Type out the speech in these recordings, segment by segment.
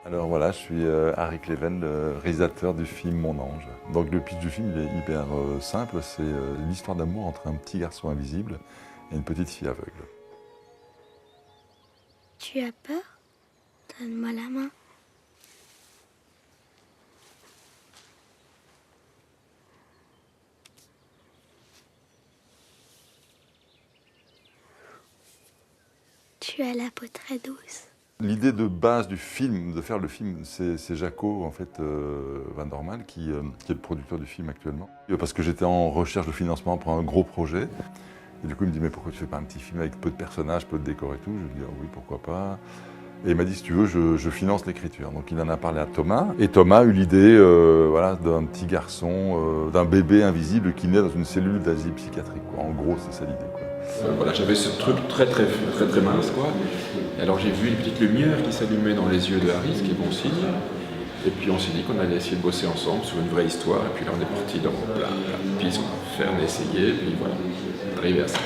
Alors voilà, je suis Harry Cleven, le réalisateur du film Mon Ange. Donc le pitch du film il est hyper simple, c'est une histoire d'amour entre un petit garçon invisible et une petite fille aveugle. Tu as peur? Donne-moi la main. Tu as la peau très douce. L'idée de base du film, de faire le film, c'est Jaco en fait, Van Dormal qui est le producteur du film actuellement. Parce que j'étais en recherche de financement pour un gros projet. Et du coup il me dit mais pourquoi tu fais pas un petit film avec peu de personnages, peu de décors et tout. Je lui dis oui pourquoi pas. Et il m'a dit si tu veux je finance l'écriture. Donc il en a parlé à Thomas. Et Thomas a eu l'idée voilà, d'un petit garçon, d'un bébé invisible qui naît dans une cellule d'asile psychiatrique, quoi. En gros c'est ça l'idée, quoi. Voilà, j'avais ce truc très mince, quoi. Et alors j'ai vu une petite lumière qui s'allumait dans les yeux de Harry, ce qui est bon signe. Et puis on s'est dit qu'on allait essayer de bosser ensemble sur une vraie histoire. Et puis là on est parti dans plein de pistes, on a essayé, et puis voilà, on est arrivé à ça.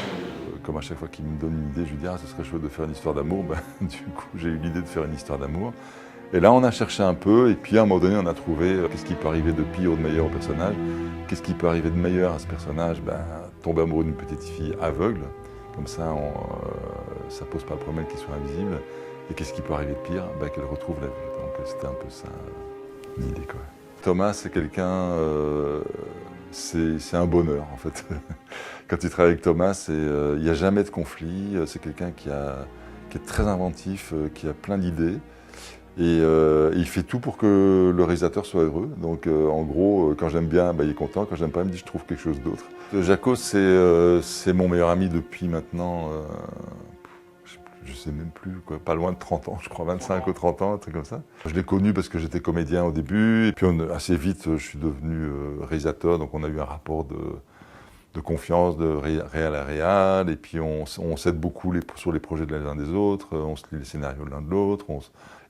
Comme à chaque fois qu'il me donne une idée, je lui dis « Ah, ce serait chouette de faire une histoire d'amour ». Du coup, j'ai eu l'idée de faire une histoire d'amour. Et là, on a cherché un peu, et puis à un moment donné, on a trouvé qu'est-ce qui peut arriver de pire ou de meilleur au personnage. Qu'est-ce qui peut arriver de meilleur à ce personnage? Tomber amoureux d'une petite fille aveugle, comme ça, ça pose pas le problème qu'il soit invisible. Et qu'est-ce qui peut arriver de pire? Qu'elle retrouve la vue. Donc c'était un peu ça, l'idée, quoi. Thomas, c'est quelqu'un... c'est un bonheur, en fait. Quand tu travailles avec Thomas, il n'y a jamais de conflit. C'est quelqu'un qui est très inventif, qui a plein d'idées. Et il fait tout pour que le réalisateur soit heureux. Donc en gros, quand j'aime bien, il est content. Quand j'aime pas, il me dit je trouve quelque chose d'autre. Jaco, c'est mon meilleur ami depuis maintenant, je sais même plus, quoi, pas loin de 30 ans, je crois, 25 ou 30 ans, un truc comme ça. Je l'ai connu parce que j'étais comédien au début. Et puis assez vite, je suis devenu réalisateur. Donc on a eu un rapport de confiance, de réal à réal, et puis on s'aide beaucoup sur les projets de l'un des autres, on se lit les scénarios de l'un de l'autre.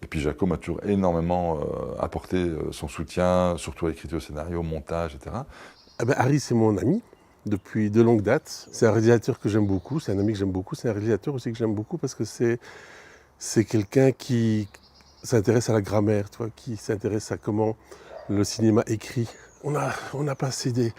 Et puis Jaco m'a toujours énormément apporté son soutien, surtout à l'écriture, scénario, montage, etc. Harry, c'est mon ami depuis de longues dates. C'est un réalisateur que j'aime beaucoup, c'est un ami que j'aime beaucoup, c'est un réalisateur aussi que j'aime beaucoup parce que c'est quelqu'un qui s'intéresse à la grammaire, tu vois, qui s'intéresse à comment le cinéma écrit. On a passé des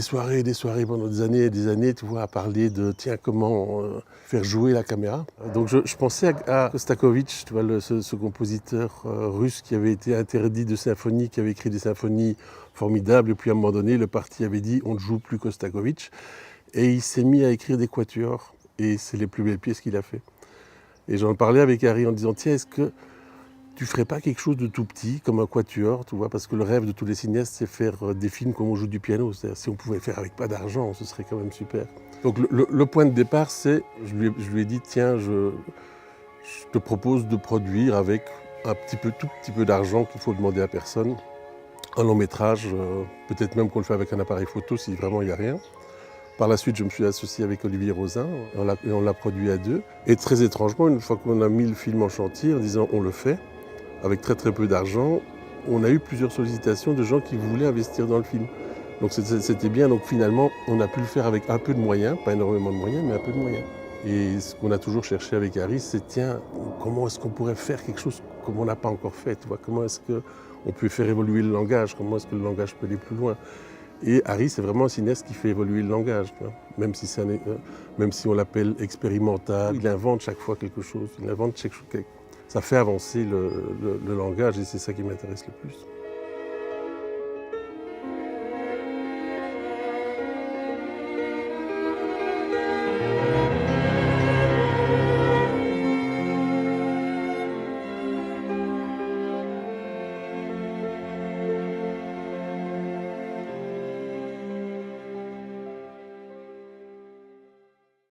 soirées et des soirées pendant des années, tu vois, à parler de, tiens, comment faire jouer la caméra. Donc je pensais à Kostakovitch, tu vois, ce compositeur russe qui avait été interdit de symphonie, qui avait écrit des symphonies formidables, et puis à un moment donné, le parti avait dit, on ne joue plus Kostakovitch, et il s'est mis à écrire des quatuors, et c'est les plus belles pièces qu'il a fait. Et j'en parlais avec Harry en disant, tiens, est-ce que tu ferais pas quelque chose de tout petit, comme un quatuor, tu vois, parce que le rêve de tous les cinéastes, c'est faire des films comme on joue du piano. C'est-à-dire, si on pouvait faire avec pas d'argent, ce serait quand même super. Donc le point de départ, c'est, je lui ai dit, tiens, je te propose de produire avec un tout petit peu d'argent qu'il faut demander à personne, un long métrage, peut-être même qu'on le fait avec un appareil photo si vraiment il n'y a rien. Par la suite, je me suis associé avec Olivier Rosin, et on l'a produit à deux. Et très étrangement, une fois qu'on a mis le film en chantier, en disant on le fait, avec très peu d'argent, on a eu plusieurs sollicitations de gens qui voulaient investir dans le film. Donc c'était bien, donc finalement on a pu le faire avec un peu de moyens, pas énormément de moyens, mais un peu de moyens. Et ce qu'on a toujours cherché avec Harry, c'est tiens, comment est-ce qu'on pourrait faire quelque chose comme on n'a pas encore fait, tu vois, comment est-ce qu'on peut faire évoluer le langage, comment est-ce que le langage peut aller plus loin. Et Harry, c'est vraiment un cinéaste qui fait évoluer le langage, tu vois. Même si on l'appelle expérimental, il invente chaque fois quelque chose, ça fait avancer le langage et c'est ça qui m'intéresse le plus.